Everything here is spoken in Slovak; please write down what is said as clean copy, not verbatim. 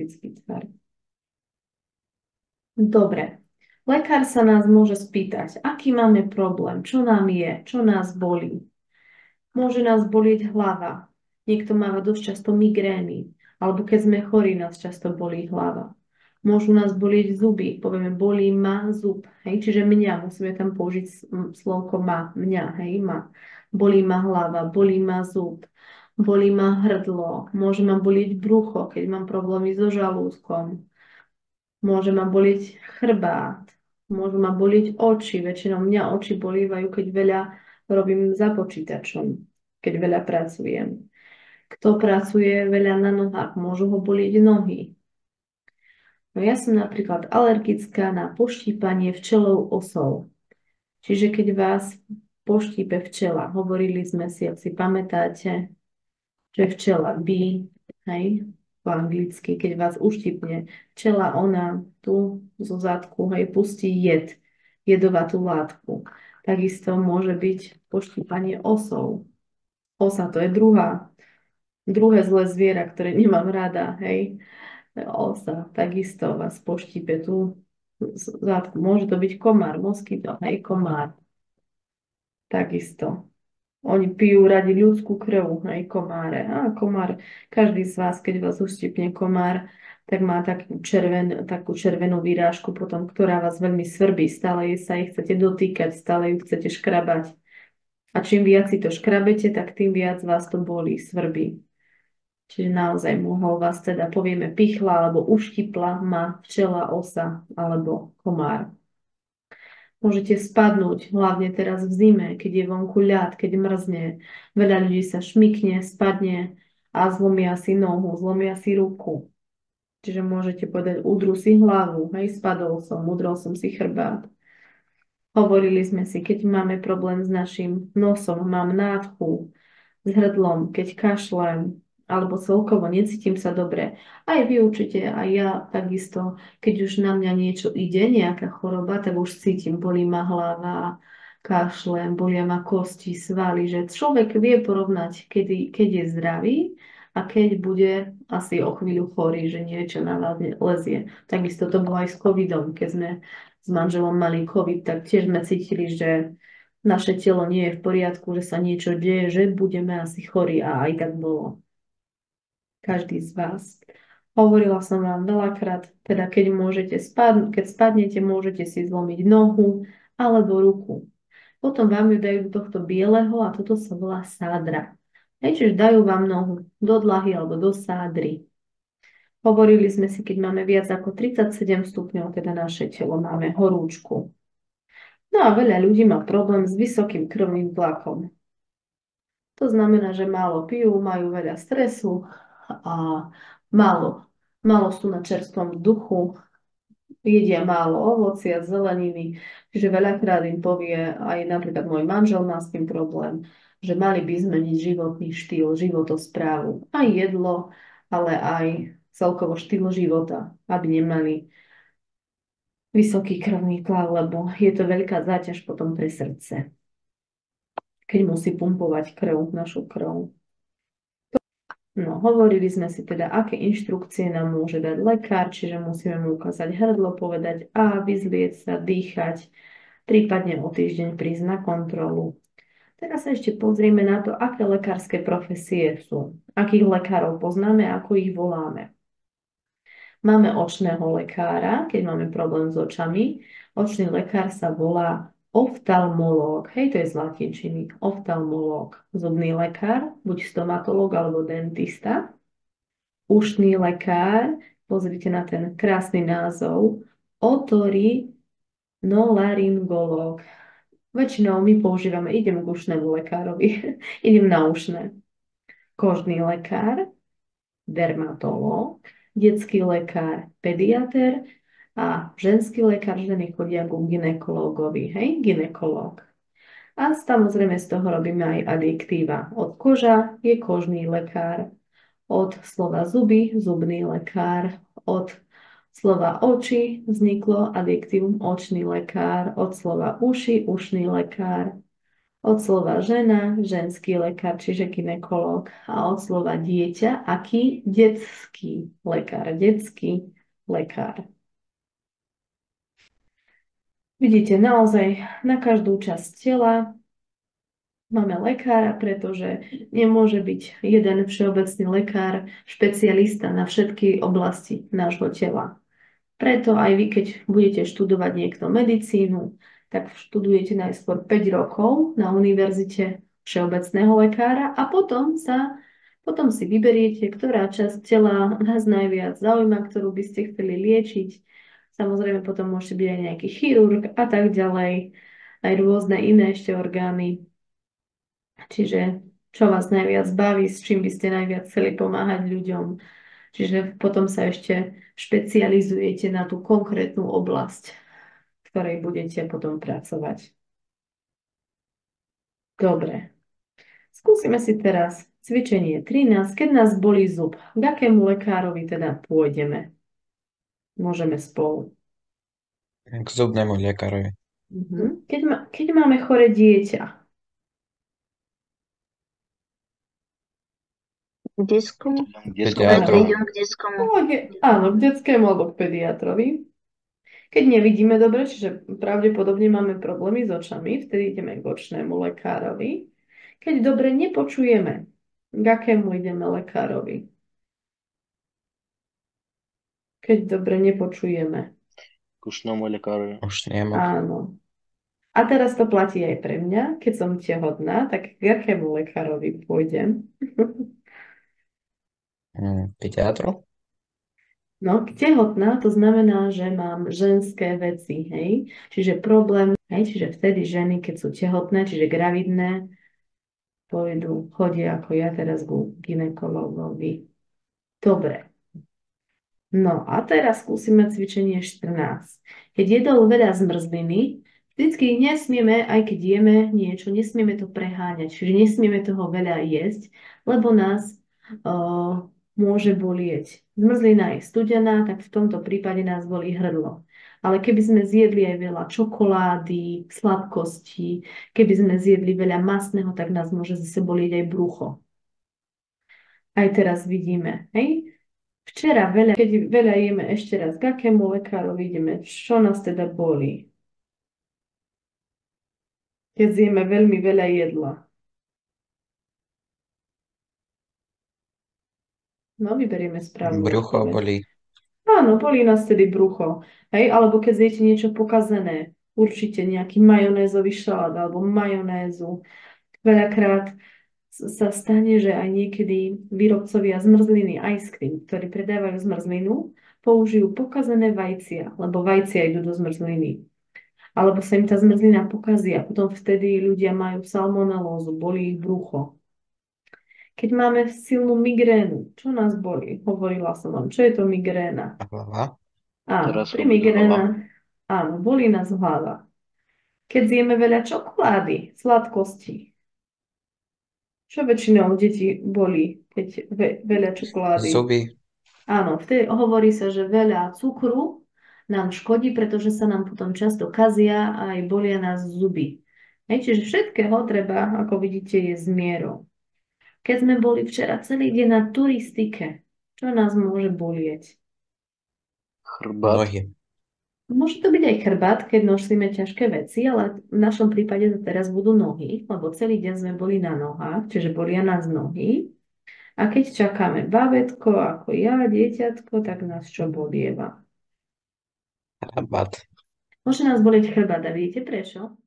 alergický tvar. Dobre. Lekár sa nás môže spýtať, aký máme problém, čo nám je, čo nás bolí. Môže nás bolieť hlava. Niekto máva dosť často migrény. Alebo keď sme chorí, nás často bolí hlava. Môžu nás bolieť zuby. Povieme, bolí ma zub. Hej? Čiže mňa. Musíme tam použiť slovko ma. Mňa. Hej? Ma. Bolí ma hlava. Bolí ma zub. Bolí ma hrdlo. Môže ma bolieť brucho, keď mám problémy so žalúdkom. Môže ma bolieť chrbát. Môžu ma bolieť oči. Väčšinou mňa oči bolívajú, keď veľa robím za počítačom, keď veľa pracujem. Kto pracuje veľa na nohách, môžu ho bolieť nohy. No ja som napríklad alergická na poštípanie včelou osou. Čiže keď vás poštípe včela, hovorili sme si, ak si pamätáte, že včela by, hej, po anglicky, keď vás uštípne včela, ona tu zo zadku, hej, pustí jedovatú látku. Takisto môže byť poštípanie osou. Osa to je druhé zlé zviera, ktoré nemám rada, hej. Osa, takisto vás poštípe tu zadku. Môže to byť komár, moskyto, hej, komár. Takisto. Oni pijú radi ľudskú krv, hej, komáre. A komár, každý z vás, keď vás uštípne komár, tak má takú červenú výrážku potom, ktorá vás veľmi svrbí. Stále jej sa ich chcete dotýkať, stále ju chcete škrabať. A čím viac si to škrabete, tak tým viac vás to bolí, svrbí. Čiže naozaj mohol vás teda, povieme, pichla alebo uštipla ma včela, osa alebo komár. Môžete spadnúť, hlavne teraz v zime, keď je vonku ľad, keď mrzne. Veľa ľudí sa šmykne, spadne a zlomia si nohu, zlomia si ruku. Čiže môžete povedať, udru si hlavu, hej, spadol som, udrel som si chrbát. Hovorili sme si, keď máme problém s našim nosom, mám nádchu, s hrdlom, keď kašlem, alebo celkovo necítim sa dobre. Aj vy určite, aj ja takisto, keď už na mňa niečo ide, nejaká choroba, tak už cítim, bolí ma hlava, kašlem, bolia ma kosti, svaly, že človek vie porovnať, keď je zdravý a keď bude asi o chvíľu chorý, že niečo na vás lezie. Takisto to bolo aj s covidom, keď sme s manželom mali covid, tak tiež sme cítili, že naše telo nie je v poriadku, že sa niečo deje, že budeme asi chorí a aj tak bolo. Každý z vás. Hovorila som vám veľakrát, teda keď spadnete, môžete si zlomiť nohu alebo ruku. Potom vám ju dajú do tohto bieleho a toto sa volá sádra. Čiže dajú vám nohu do dlahy alebo do sádry. Hovorili sme si, keď máme viac ako 37 stupňov, teda naše telo máme horúčku. No a veľa ľudí má problém s vysokým krvným tlakom. To znamená, že málo pijú, majú veľa stresu a málo sú na čerstvom vzduchu, jedia málo ovocia, zeleniny. Čiže veľakrát im povie, aj napríklad môj manžel má s tým problém, že mali by zmeniť životný štýl, životosprávu. Aj jedlo, ale aj celkovo štýl života, aby nemali vysoký krvný tlak, lebo je to veľká záťaž potom pre srdce, keď musí pumpovať našu krv. No, hovorili sme si teda, aké inštrukcie nám môže dať lekár, čiže musíme mu ukázať hrdlo, povedať a vyzlieť sa, dýchať, prípadne o týždeň prísť na kontrolu. Teraz sa ešte pozrieme na to, aké lekárske profesie sú, akých lekárov poznáme, ako ich voláme. Máme očného lekára, keď máme problém s očami. Očný lekár sa volá oftalmológ. Hej, to je z latinčiny. Oftalmológ. Zubný lekár, buď stomatológ alebo dentista. Ušný lekár, pozrite na ten krásny názov, otorinolaryngológ. Väčšinou my používame, idem k ušnému lekárovi, idem na ušné. Kožný lekár, dermatológ, detský lekár, pediater a ženský lekár, ženy chodia ku gynekológovi, hej, gynekológ. A samozrejme z toho robíme aj adjektíva. Od koža je kožný lekár, od slova zuby, zubný lekár, od slova oči vzniklo adjektívum očný lekár, od slova uši, ušný lekár, Od slova žena, ženský lekár, čiže gynekolog. A od slova dieťa, aký? Detský lekár, detský lekár. Vidíte, naozaj na každú časť tela máme lekára, pretože nemôže byť jeden všeobecný lekár, špecialista na všetky oblasti nášho tela. Preto aj vy, keď budete študovať niekto medicínu, tak študujete najskôr 5 rokov na univerzite všeobecného lekára a potom si vyberiete, ktorá časť tela nás najviac zaujíma, ktorú by ste chceli liečiť. Samozrejme potom môžete byť aj nejaký chirurg a tak ďalej, aj rôzne iné ešte orgány. Čiže čo vás najviac baví, s čím by ste najviac chceli pomáhať ľuďom. Čiže potom sa ešte špecializujete na tú konkrétnu oblasť, v ktorej budete potom pracovať. Dobre. Skúsime si teraz cvičenie 13. Keď nás bolí zub, k akému lekárovi teda pôjdeme? Môžeme spolu. K zubnému lekárovi. Keď máme chore dieťa, K detskému? Pediatrovi. Idem k detskému. áno, k detskému alebo k pediatrovi. Keď nevidíme dobre, čiže pravdepodobne máme problémy s očami, vtedy ideme k očnému lekárovi. Keď dobre nepočujeme, k akému ideme lekárovi? Keď dobre nepočujeme. K ušnému lekárovi. Už nemu. Áno. A teraz to platí aj pre mňa. Keď som tehotná, tak k akému lekárovi pôjdem? Pediatru? No, tehotná to znamená, že mám ženské veci, hej? Čiže problém, hej? Čiže vtedy ženy, keď sú tehotné, čiže gravidné, chodia ako ja teraz ku gynekologovi. Dobre. No a teraz skúsime cvičenie 14. Keď jedol veľa zmrzliny, vždycky nesmieme, aj keď jeme niečo, nesmieme to preháňať, čiže nesmieme toho veľa jesť, lebo nás môže bolieť. Zmrzlina je studená, tak v tomto prípade nás bolí hrdlo. Ale keby sme zjedli aj veľa čokolády, sladkostí, keby sme zjedli veľa mastného, tak nás môže zase bolieť aj brucho. Aj teraz vidíme, hej? Včera keď veľa jeme ešte raz, k akému lekárovi ideme? Čo nás teda bolí? Keď zjeme veľmi veľa jedla. No, vyberieme správnu Brucho odpoveď. bolí. Áno, bolí nás tedy brucho. Hej, alebo keď zjete niečo pokazené, určite nejaký majonézový šalát alebo majonézu. Veľakrát sa stane, že aj niekedy výrobcovia zmrzliny ice cream, ktorí predávajú zmrzlinu, použijú pokazené vajcia, lebo vajcia idú do zmrzliny. Alebo sa im tá zmrzlina pokazí a potom vtedy ľudia majú salmonelózu, bolí ich brucho. Keď máme silnú migrénu, čo nás bolí? Hovorila som vám, čo je to migréna? Hlava. Áno, Teraz pri robí migréna, áno, bolí nás hlava. Keď zjeme veľa čokolády, sladkosti, čo väčšinou deti bolí, keď veľa čokolády? Zuby. Áno, vtedy hovorí sa, že veľa cukru nám škodí, pretože sa nám potom často kazia a aj bolia nás zuby. Čiže všetkého treba, ako vidíte, je s mierou. Keď sme boli včera celý deň na turistike, čo nás môže bolieť? chrbát. Nohy. Môže to byť aj chrbát, keď nosíme ťažké veci, ale v našom prípade to teraz budú nohy, lebo celý deň sme boli na nohách, čiže bolia nás nohy. A keď čakáme bábätko, ako ja, dieťatko, tak nás čo bolieva? Chrbát. Môže nás bolieť chrbát a viete prečo?